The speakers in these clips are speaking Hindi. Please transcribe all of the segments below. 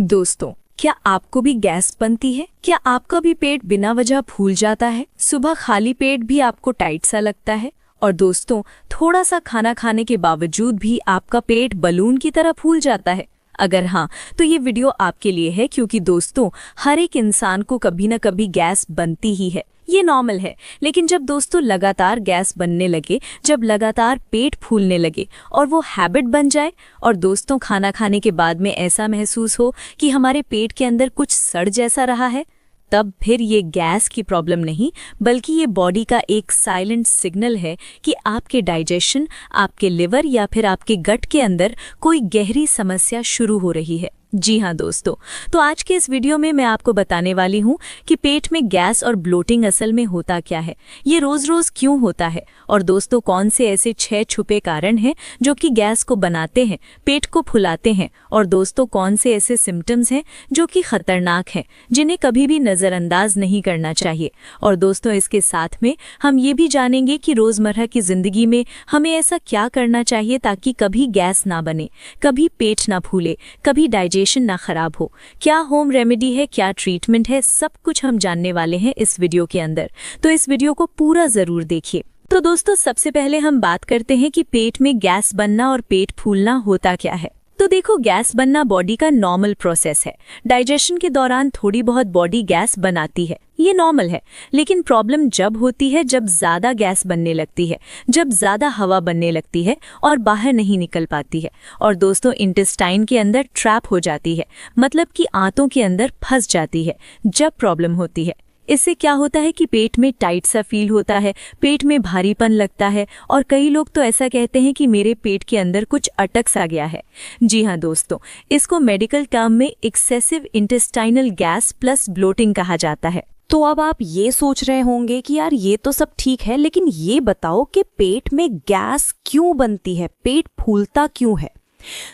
दोस्तों, क्या आपको भी गैस बनती है? क्या आपका भी पेट बिना वजह फूल जाता है? सुबह खाली पेट भी आपको टाइट सा लगता है? और दोस्तों, थोड़ा सा खाना खाने के बावजूद भी आपका पेट बलून की तरह फूल जाता है? अगर हाँ, तो ये वीडियो आपके लिए है, क्योंकि दोस्तों, हर एक इंसान को कभी न कभी गैस बनती ही है। ये नॉर्मल है। लेकिन जब दोस्तों लगातार गैस बनने लगे, जब लगातार पेट फूलने लगे और वो हैबिट बन जाए, और दोस्तों खाना खाने के बाद में ऐसा महसूस हो कि हमारे पेट के अंदर कुछ सड़ जैसा रहा है, तब फिर ये गैस की प्रॉब्लम नहीं, बल्कि ये बॉडी का एक साइलेंट सिग्नल है कि आपके डाइजेशन, आपके लिवर या फिर आपके गट के अंदर कोई गहरी समस्या शुरू हो रही है। जी हाँ दोस्तों, तो आज के इस वीडियो में मैं आपको बताने वाली हूँ कि पेट में गैस और ब्लोटिंग असल में होता क्या है, ये रोज रोज क्यों होता है, और दोस्तों कौन से ऐसे 6 छुपे कारण हैं जो कि गैस को बनाते हैं, पेट को फुलाते हैं, और दोस्तों कौन से ऐसे सिम्टम्स हैं जो कि खतरनाक हैं, जिन्हें कभी भी नज़रअंदाज नहीं करना चाहिए। और दोस्तों इसके साथ में हम ये भी जानेंगे कि रोज़मर्रा की ज़िंदगी में हमें ऐसा क्या करना चाहिए ताकि कभी गैस ना बने, कभी पेट ना फूले, कभी डाइजेशन ना खराब हो। क्या होम रेमेडी है, क्या ट्रीटमेंट है, सब कुछ हम जानने वाले हैं इस वीडियो के अंदर। तो इस वीडियो को पूरा जरूर देखिए। तो दोस्तों सबसे पहले हम बात करते हैं कि पेट में गैस बनना और पेट फूलना होता क्या है। तो देखो, गैस बनना बॉडी का नॉर्मल प्रोसेस है। डाइजेशन के दौरान थोड़ी बहुत बॉडी गैस बनाती है, ये नॉर्मल है। लेकिन प्रॉब्लम जब होती है जब ज्यादा गैस बनने लगती है, जब ज्यादा हवा बनने लगती है और बाहर नहीं निकल पाती है, और दोस्तों इंटेस्टाइन के अंदर ट्रैप हो जाती है, मतलब कि आंतों के अंदर फंस जाती है। जब प्रॉब्लम होती है, इससे क्या होता है कि पेट में टाइट सा फील होता है, पेट में भारीपन लगता है, और कई लोग तो ऐसा कहते हैं कि मेरे पेट के अंदर कुछ अटक सा गया है। जी हाँ दोस्तों, इसको मेडिकल टर्म में excessive intestinal gas plus bloating कहा जाता है। तो अब आप ये सोच रहे होंगे कि यार ये तो सब ठीक है, लेकिन ये बताओ कि पेट में गैस क्यों बनती है, पेट फूलता क्यों है।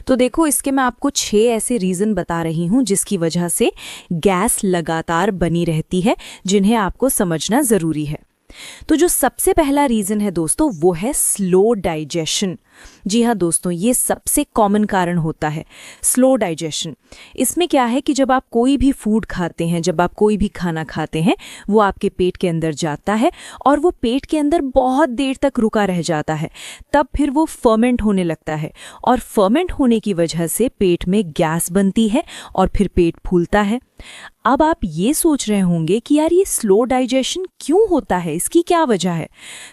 तो देखो, इसके मैं आपको 6 ऐसे रीज़न बता रही हूँ जिसकी वजह से गैस लगातार बनी रहती है, जिन्हें आपको समझना ज़रूरी है। तो जो सबसे पहला रीज़न है दोस्तों, वो है स्लो डाइजेशन। जी हाँ दोस्तों, ये सबसे कॉमन कारण होता है, स्लो डाइजेशन। इसमें क्या है कि जब आप कोई भी फूड खाते हैं, जब आप कोई भी खाना खाते हैं, वो आपके पेट के अंदर जाता है और वो पेट के अंदर बहुत देर तक रुका रह जाता है। तब फिर वो फर्मेंट होने लगता है, और फर्मेंट होने की वजह से पेट में गैस बनती है और फिर पेट फूलता है। अब आप ये सोच रहे होंगे कि यार ये स्लो डाइजेशन क्यों होता है, इसकी क्या वजह है।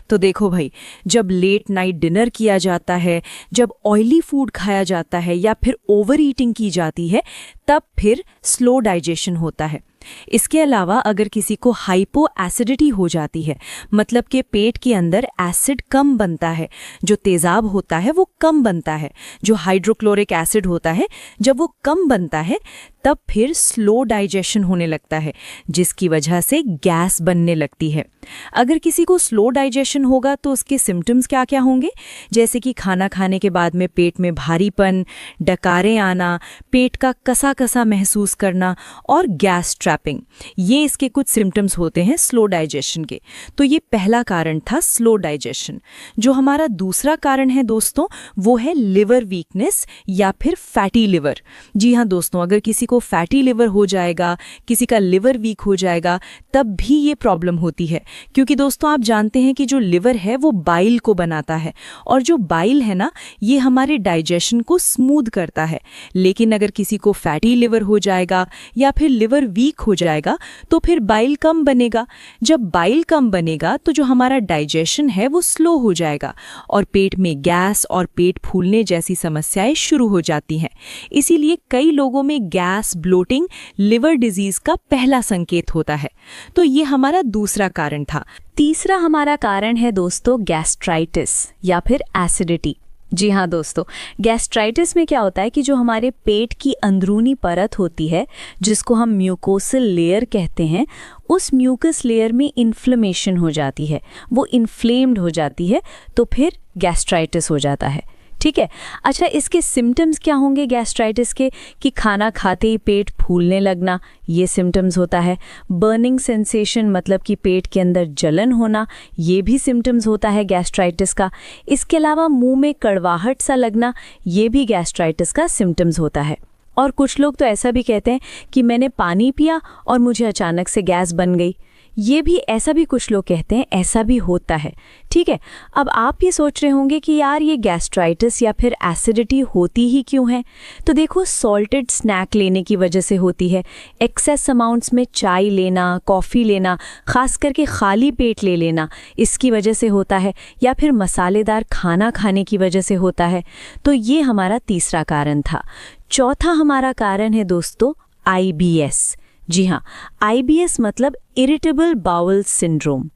तो देखो भाई, जब लेट नाइट डिनर किया जाता है, जब ऑयली फूड खाया जाता है या फिर ओवर ईटिंग की जाती है, तब फिर स्लो डाइजेशन होता है। इसके अलावा अगर किसी को हाइपो एसिडिटी हो जाती है, मतलब कि पेट के अंदर एसिड कम बनता है, जो तेज़ाब होता है वो कम बनता है, जो हाइड्रोक्लोरिक एसिड होता है जब वो कम बनता है, तब फिर स्लो डाइजेशन होने लगता है, जिसकी वजह से गैस बनने लगती है। अगर किसी को स्लो डाइजेशन होगा तो उसके सिम्टम्स क्या क्या होंगे, जैसे कि खाना खाने के बाद में पेट में भारीपन, डकारें आना, पेट का कसा कसा महसूस करना और गैस ट्रैपिंग। ये इसके कुछ सिम्टम्स होते हैं स्लो डाइजेशन के। तो ये पहला कारण था, स्लो डाइजेशन। जो हमारा दूसरा कारण है दोस्तों, वो है लिवर वीकनेस या फिर फैटी लिवर। जी हाँ दोस्तों, अगर किसी को फैटी लिवर हो जाएगा, किसी का लिवर वीक हो जाएगा, तब भी ये प्रॉब्लम होती है। क्योंकि दोस्तों आप जानते हैं कि जो लिवर है वो बाइल को बनाता है, और जो बाइल है ना, ये हमारे डाइजेशन को स्मूथ करता है। लेकिन अगर किसी को फैटी लिवर हो जाएगा या फिर लिवर वीक हो जाएगा, तो फिर बाइल कम बनेगा। जब बाइल कम बनेगा तो जो हमारा डाइजेशन है वो स्लो हो जाएगा, और पेट में गैस और पेट फूलने जैसी समस्याएं शुरू हो जाती हैं। इसीलिए कई लोगों में गैस, ब्लोटिंग लिवर डिजीज का पहला संकेत होता है। तो ये हमारा दूसरा कारण था। तीसरा हमारा कारण है दोस्तों गैस्ट्राइटिस या फिर एसिडिटी। जी हाँ दोस्तों, गैस्ट्राइटिस में क्या होता है कि जो हमारे पेट की अंदरूनी परत होती है, जिसको हम म्यूकोसल लेयर कहते हैं, उस म्यूकस लेयर में इन्फ्लेमेशन हो जाती है, वो इन्फ्लेम्ड हो जाती है, तो फिर गैस्ट्राइटिस हो जाता है। ठीक है। अच्छा, इसके सिम्टम्स क्या होंगे गैस्ट्राइटिस के, कि खाना खाते ही पेट फूलने लगना, ये सिम्टम्स होता है। बर्निंग सेंसेशन, मतलब कि पेट के अंदर जलन होना, ये भी सिम्टम्स होता है गैस्ट्राइटिस का। इसके अलावा मुंह में कड़वाहट सा लगना, ये भी गैस्ट्राइटिस का सिम्टम्स होता है। और कुछ लोग तो ऐसा भी कहते हैं कि मैंने पानी पिया और मुझे अचानक से गैस बन गई। ये भी ऐसा भी कुछ लोग कहते हैं, ऐसा भी होता है। ठीक है, अब आप ये सोच रहे होंगे कि यार ये गैस्ट्राइटिस या फिर एसिडिटी होती ही क्यों है। तो देखो, सॉल्टेड स्नैक लेने की वजह से होती है, एक्सेस अमाउंट्स में चाय लेना, कॉफ़ी लेना, खास करके खाली पेट ले लेना, इसकी वजह से होता है, या फिर मसालेदार खाना खाने की वजह से होता है। तो ये हमारा तीसरा कारण था। चौथा हमारा कारण है दोस्तों IBS। जी हाँ, IBS मतलब इरिटेबल बाउल सिंड्रोम।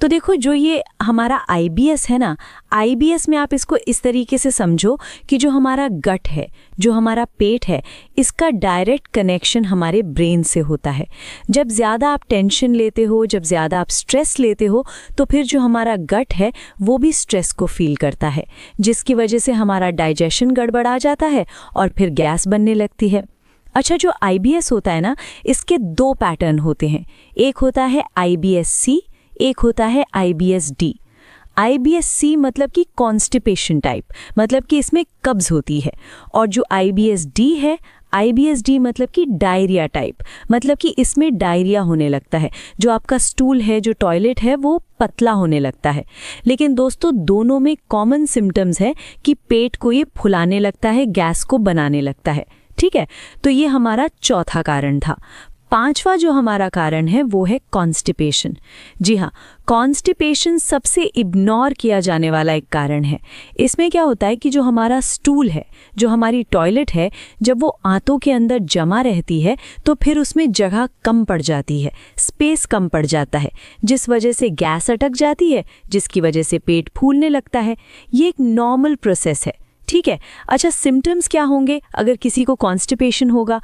तो देखो, जो ये हमारा IBS है ना, IBS में आप इसको इस तरीके से समझो कि जो हमारा गट है, जो हमारा पेट है, इसका डायरेक्ट कनेक्शन हमारे ब्रेन से होता है। जब ज़्यादा आप टेंशन लेते हो, जब ज़्यादा आप स्ट्रेस लेते हो, तो फिर जो हमारा गट है वो भी स्ट्रेस को फील करता है, जिसकी वजह से हमारा डाइजेशन गड़बड़ा जाता है और फिर गैस बनने लगती है। अच्छा, जो IBS होता है ना, इसके 2 पैटर्न होते हैं। एक होता है IBS-C, एक होता है IBS-D। IBS-C मतलब कि कॉन्स्टिपेशन टाइप, मतलब कि इसमें कब्ज होती है। और जो IBS-D है, IBS-D मतलब कि डायरिया टाइप, मतलब कि इसमें डायरिया होने लगता है। जो आपका स्टूल है, जो टॉयलेट है, वो पतला होने लगता है। लेकिन दोस्तों, दोनों में कॉमन सिम्टम्स है कि पेट को ये फुलाने लगता है, गैस को बनाने लगता है। ठीक है, तो ये हमारा चौथा कारण था। पांचवा जो हमारा कारण है वो है कॉन्स्टिपेशन। जी हाँ, कॉन्स्टिपेशन सबसे इग्नोर किया जाने वाला एक कारण है। इसमें क्या होता है कि जो हमारा स्टूल है, जो हमारी टॉयलेट है, जब वो आंतों के अंदर जमा रहती है तो फिर उसमें जगह कम पड़ जाती है, स्पेस कम पड़ जाता है, जिस वजह से गैस अटक जाती है, जिसकी वजह से पेट फूलने लगता है। ये एक नॉर्मल प्रोसेस है। ठीक है, अच्छा, सिम्टम्स क्या होंगे अगर किसी को कॉन्स्टिपेशन होगा?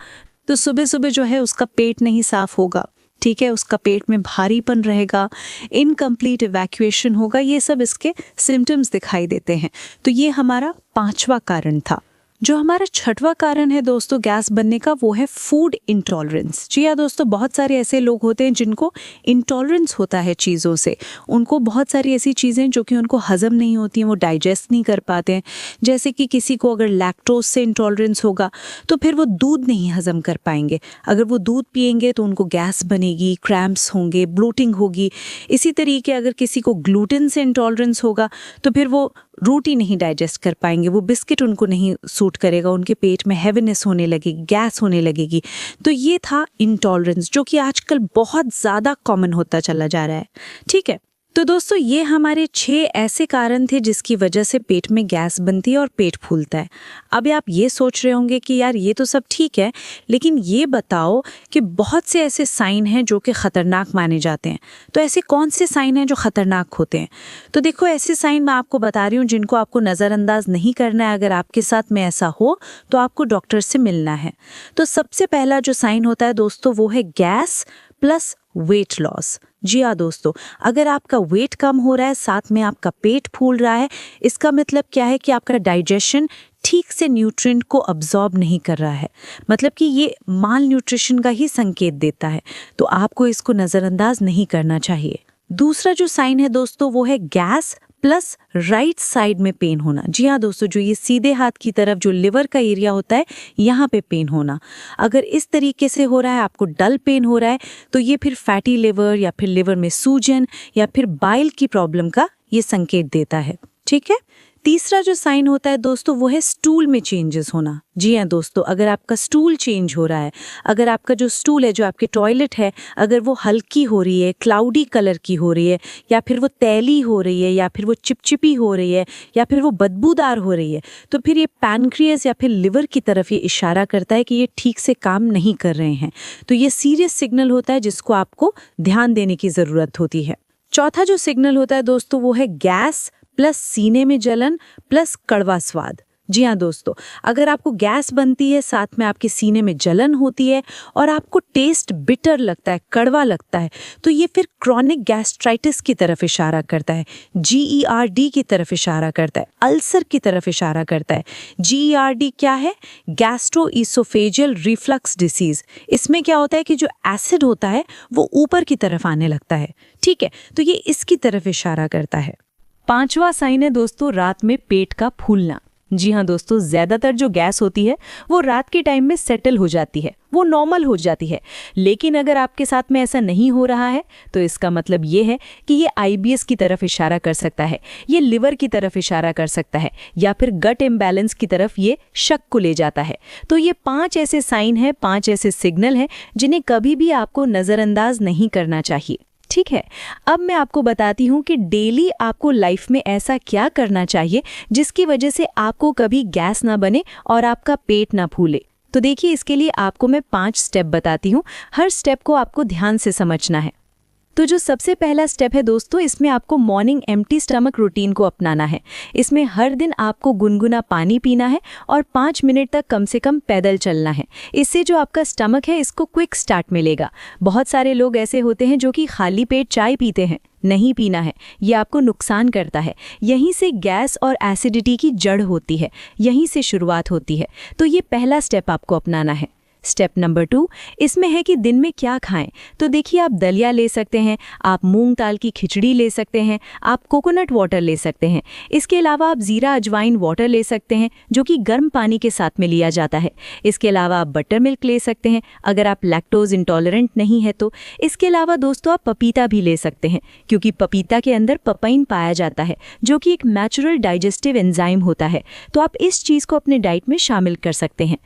तो सुबह सुबह जो है उसका पेट नहीं साफ होगा। ठीक है, उसका पेट में भारीपन रहेगा, इनकम्प्लीट इवैक्यूएशन होगा, ये सब इसके सिम्टम्स दिखाई देते हैं। तो ये हमारा 5वां कारण था। जो हमारा 6वां कारण है दोस्तों गैस बनने का, वो है फूड इंटॉलरेंस। जी हाँ दोस्तों, बहुत सारे ऐसे लोग होते हैं जिनको इंटॉलरेंस होता है चीज़ों से। उनको बहुत सारी ऐसी चीज़ें जो कि उनको हजम नहीं होती हैं, वो डाइजेस्ट नहीं कर पाते हैं। जैसे कि किसी को अगर लैक्टोज से इंटॉलरेंस होगा तो फिर वो दूध नहीं हजम कर पाएंगे। अगर वो दूध पिएंगे तो उनको गैस बनेगी, क्रैम्प्स होंगे, ब्लोटिंग होगी। इसी तरीके अगर किसी को ग्लूटेन से इंटॉलरेंस होगा तो फिर वो रोटी नहीं डाइजेस्ट कर पाएंगे, वो बिस्किट उनको नहीं सूट करेगा, उनके पेट में हैवीनेस होने लगेगी, गैस होने लगेगी। तो ये था इंटॉलरेंस, जो कि आजकल बहुत ज़्यादा कॉमन होता चला जा रहा है। ठीक है, तो दोस्तों ये हमारे 6 ऐसे कारण थे जिसकी वजह से पेट में गैस बनती है और पेट फूलता है। अब आप ये सोच रहे होंगे कि यार ये तो सब ठीक है, लेकिन ये बताओ कि बहुत से ऐसे साइन हैं जो कि ख़तरनाक माने जाते हैं। तो ऐसे कौन से साइन हैं जो ख़तरनाक होते हैं? तो देखो, ऐसे साइन मैं आपको बता रही हूँ जिनको आपको नज़रअंदाज नहीं करना है। अगर आपके साथ में ऐसा हो तो आपको डॉक्टर से मिलना है। तो सबसे पहला जो साइन होता है दोस्तों वो है गैस प्लस वेट लॉस। जी हाँ दोस्तों, अगर आपका वेट कम हो रहा है, साथ में आपका पेट फूल रहा है, इसका मतलब क्या है कि आपका डाइजेशन ठीक से न्यूट्रिएंट को अब्जॉर्ब नहीं कर रहा है। मतलब कि ये माल न्यूट्रिशन का ही संकेत देता है। तो आपको इसको नज़रअंदाज नहीं करना चाहिए। दूसरा जो साइन है दोस्तों वो है गैस प्लस राइट साइड में पेन होना। जी हाँ दोस्तों, जो ये सीधे हाथ की तरफ जो लिवर का एरिया होता है, यहाँ पे पेन होना। अगर इस तरीके से हो रहा है, आपको डल पेन हो रहा है, तो ये फिर फैटी लिवर या फिर लिवर में सूजन या फिर बाइल की प्रॉब्लम का ये संकेत देता है। ठीक है, तीसरा जो साइन होता है दोस्तों वो है स्टूल में चेंजेस होना। जी हाँ दोस्तों, अगर आपका स्टूल चेंज हो रहा है, अगर आपका जो स्टूल है, जो आपके टॉयलेट है, अगर वो हल्की हो रही है, क्लाउडी कलर की हो रही है, या फिर वो तैली हो रही है, या फिर वो चिपचिपी हो रही है, या फिर वो बदबूदार हो रही है, तो फिर ये पैनक्रियास या फिर लिवर की तरफ ये इशारा करता है कि ये ठीक से काम नहीं कर रहे हैं। तो ये सीरियस सिग्नल होता है जिसको आपको ध्यान देने की ज़रूरत होती है। चौथा जो सिग्नल होता है दोस्तों वो है गैस प्लस सीने में जलन प्लस कड़वा स्वाद। जी हाँ दोस्तों, अगर आपको गैस बनती है, साथ में आपके सीने में जलन होती है और आपको टेस्ट बिटर लगता है, कड़वा लगता है, तो ये फिर क्रॉनिक गैस्ट्राइटिस की तरफ इशारा करता है, GERD की तरफ इशारा करता है, अल्सर की तरफ इशारा करता है। GERD क्या है? Gastroesophageal reflux disease. इसमें क्या होता है कि जो एसिड होता है वो ऊपर की तरफ आने लगता है। ठीक है, तो ये इसकी तरफ इशारा करता है। 5वां साइन है दोस्तों रात में पेट का फूलना। जी हाँ दोस्तों, ज़्यादातर जो गैस होती है वो रात के टाइम में सेटल हो जाती है, वो नॉर्मल हो जाती है। लेकिन अगर आपके साथ में ऐसा नहीं हो रहा है तो इसका मतलब ये है कि ये आईबीएस की तरफ इशारा कर सकता है, ये लिवर की तरफ इशारा कर सकता है, या फिर गट इम्बैलेंस की तरफ ये शक को ले जाता है। तो ये 5 ऐसे साइन हैं, 5 ऐसे सिग्नल हैं जिन्हें कभी भी आपको नज़रअंदाज नहीं करना चाहिए। ठीक है, अब मैं आपको बताती हूँ कि डेली आपको लाइफ में ऐसा क्या करना चाहिए जिसकी वजह से आपको कभी गैस ना बने और आपका पेट ना फूले। तो देखिए, इसके लिए आपको मैं 5 स्टेप बताती हूँ। हर स्टेप को आपको ध्यान से समझना है। तो जो सबसे पहला स्टेप है दोस्तों, इसमें आपको मॉर्निंग एम्प्टी स्टमक रूटीन को अपनाना है। इसमें हर दिन आपको गुनगुना पानी पीना है और 5 मिनट तक कम से कम पैदल चलना है। इससे जो आपका स्टमक है इसको क्विक स्टार्ट मिलेगा। बहुत सारे लोग ऐसे होते हैं जो कि खाली पेट चाय पीते हैं। नहीं पीना है, ये आपको नुकसान करता है। यहीं से गैस और एसिडिटी की जड़ होती है, यहीं से शुरुआत होती है। तो ये पहला स्टेप आपको अपनाना है। स्टेप नंबर 2 इसमें है कि दिन में क्या खाएं। तो देखिए, आप दलिया ले सकते हैं, आप मूंग दाल की खिचड़ी ले सकते हैं, आप कोकोनट वाटर ले सकते हैं। इसके अलावा आप जीरा अजवाइन वाटर ले सकते हैं जो कि गर्म पानी के साथ में लिया जाता है। इसके अलावा आप बटर मिल्क ले सकते हैं अगर आप लैक्टोज इंटॉलरेंट नहीं है तो। इसके अलावा दोस्तों आप पपीता भी ले सकते हैं क्योंकि पपीता के अंदर पपाइन पाया जाता है जो कि एक नेचुरल डाइजेस्टिव एंजाइम होता है। तो आप इस चीज़ को अपने डाइट में शामिल कर सकते हैं।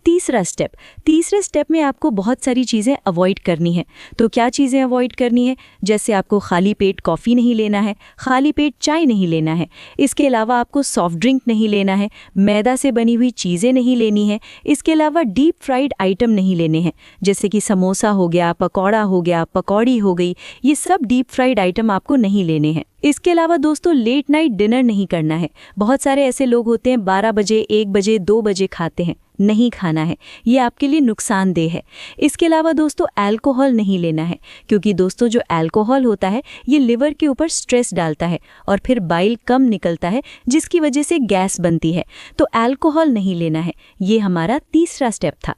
तीसरे स्टेप में आपको बहुत सारी चीज़ें अवॉइड करनी है। तो क्या चीज़ें अवॉइड करनी है? जैसे आपको खाली पेट कॉफ़ी नहीं लेना है, खाली पेट चाय नहीं लेना है। इसके अलावा आपको सॉफ्ट ड्रिंक नहीं लेना है, मैदा से बनी हुई चीज़ें नहीं लेनी है। इसके अलावा डीप फ्राइड आइटम नहीं लेने हैं, जैसे कि समोसा हो गया, पकौड़ा हो गया, पकौड़ी हो गई। ये सब डीप फ्राइड आइटम आपको नहीं लेने हैं। इसके अलावा दोस्तों लेट नाइट डिनर नहीं करना है। बहुत सारे ऐसे लोग होते हैं 12 बजे, 1 बजे, 2 बजे खाते हैं। नहीं खाना है, ये आपके लिए नुकसानदेह है। इसके अलावा दोस्तों अल्कोहल नहीं लेना है क्योंकि दोस्तों जो अल्कोहल होता है ये लिवर के ऊपर स्ट्रेस डालता है और फिर बाइल कम निकलता है जिसकी वजह से गैस बनती है। तो अल्कोहल नहीं लेना है। ये हमारा तीसरा स्टेप था।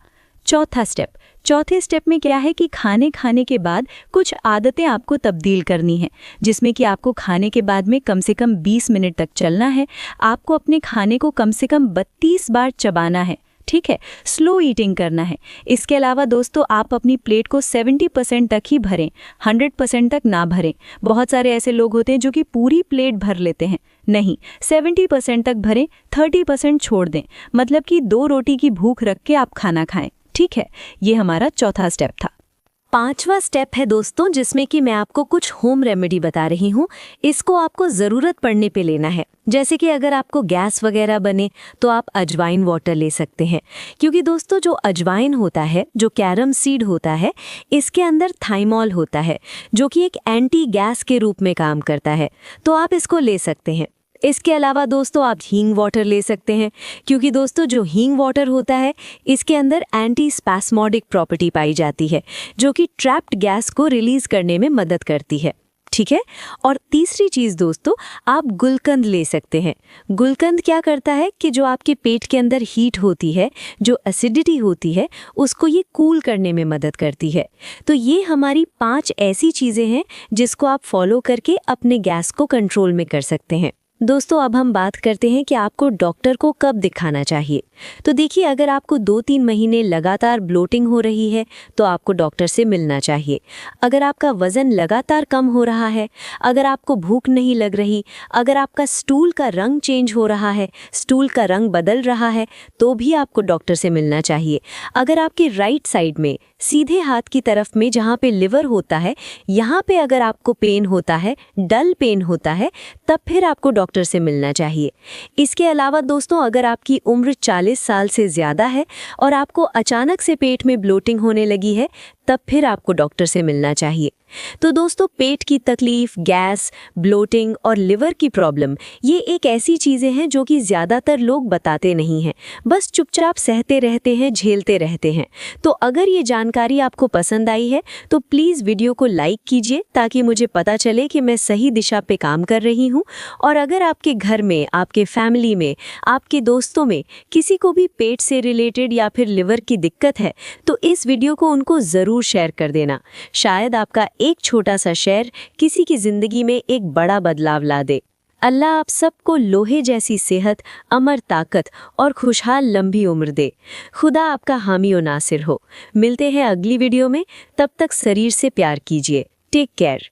चौथे स्टेप में क्या है कि खाने के बाद कुछ आदतें आपको तब्दील करनी है, जिसमें कि आपको खाने के बाद में कम से कम 20 मिनट तक चलना है। आपको अपने खाने को कम से कम 32 बार चबाना है। ठीक है, स्लो ईटिंग करना है। इसके अलावा दोस्तों आप अपनी प्लेट को 70% तक ही भरें, 100% तक ना भरें। बहुत सारे ऐसे लोग होते हैं जो कि पूरी प्लेट भर लेते हैं। नहीं, 70% तक भरें, 30% छोड़ दें। मतलब कि 2 रोटी की भूख रख के आप खाना खाएं। ठीक है, ये हमारा चौथा स्टेप था। 5वां स्टेप है दोस्तों जिसमें कि मैं आपको कुछ होम रेमेडी बता रही हूँ। इसको आपको ज़रूरत पड़ने पे लेना है। जैसे कि अगर आपको गैस वगैरह बने तो आप अजवाइन वाटर ले सकते हैं, क्योंकि दोस्तों जो अजवाइन होता है, जो कैरम सीड होता है, इसके अंदर थाइमोल होता है जो कि एक एंटी गैस के रूप में काम करता है। तो आप इसको ले सकते हैं। इसके अलावा दोस्तों आप हींग वाटर ले सकते हैं, क्योंकि दोस्तों जो हींग वाटर होता है इसके अंदर एंटी स्पैस्मोडिक प्रॉपर्टी पाई जाती है जो कि ट्रैप्ड गैस को रिलीज करने में मदद करती है। ठीक है, और तीसरी चीज़ दोस्तों आप गुलकंद ले सकते हैं। गुलकंद क्या करता है कि जो आपके पेट के अंदर हीट होती है, जो एसिडिटी होती है, उसको ये कूल करने में मदद करती है। तो ये हमारी 5 ऐसी चीज़ें हैं जिसको आप फॉलो करके अपने गैस को कंट्रोल में कर सकते हैं। दोस्तों अब हम बात करते हैं कि आपको डॉक्टर को कब दिखाना चाहिए। तो देखिए, अगर आपको 2-3 महीने लगातार ब्लोटिंग हो रही है तो आपको डॉक्टर से मिलना चाहिए। अगर आपका वज़न लगातार कम हो रहा है, अगर आपको भूख नहीं लग रही, अगर आपका स्टूल का रंग चेंज हो रहा है, स्टूल का रंग बदल रहा है, तो भी आपको डॉक्टर से मिलना चाहिए। अगर आपके राइट साइड में सीधे हाथ की तरफ में जहाँ पे लिवर होता है, यहाँ पे अगर आपको पेन होता है, डल पेन होता है, तब फिर आपको डॉक्टर से मिलना चाहिए। इसके अलावा दोस्तों अगर आपकी उम्र 40 साल से ज़्यादा है और आपको अचानक से पेट में ब्लोटिंग होने लगी है, तब फिर आपको डॉक्टर से मिलना चाहिए। तो दोस्तों पेट की तकलीफ, गैस, ब्लोटिंग और लिवर की प्रॉब्लम ये एक ऐसी चीज़ें हैं जो कि ज़्यादातर लोग बताते नहीं हैं, बस चुपचाप सहते रहते हैं, झेलते रहते हैं। तो अगर ये जानकारी आपको पसंद आई है तो प्लीज़ वीडियो को लाइक कीजिए ताकि मुझे पता चले कि मैं सही दिशा पे काम कर रही हूँ। और अगर आपके घर में, आपके फैमिली में, आपके दोस्तों में किसी को भी पेट से रिलेटेड या फिर लिवर की दिक्कत है तो इस वीडियो को उनको ज़रूर शेयर कर देना। शायद आपका एक छोटा सा शेयर किसी की जिंदगी में एक बड़ा बदलाव ला दे। अल्लाह आप सबको लोहे जैसी सेहत, अमर ताकत और खुशहाल लंबी उम्र दे। खुदा आपका हामी और नासिर हो। मिलते हैं अगली वीडियो में, तब तक शरीर से प्यार कीजिए। Take care.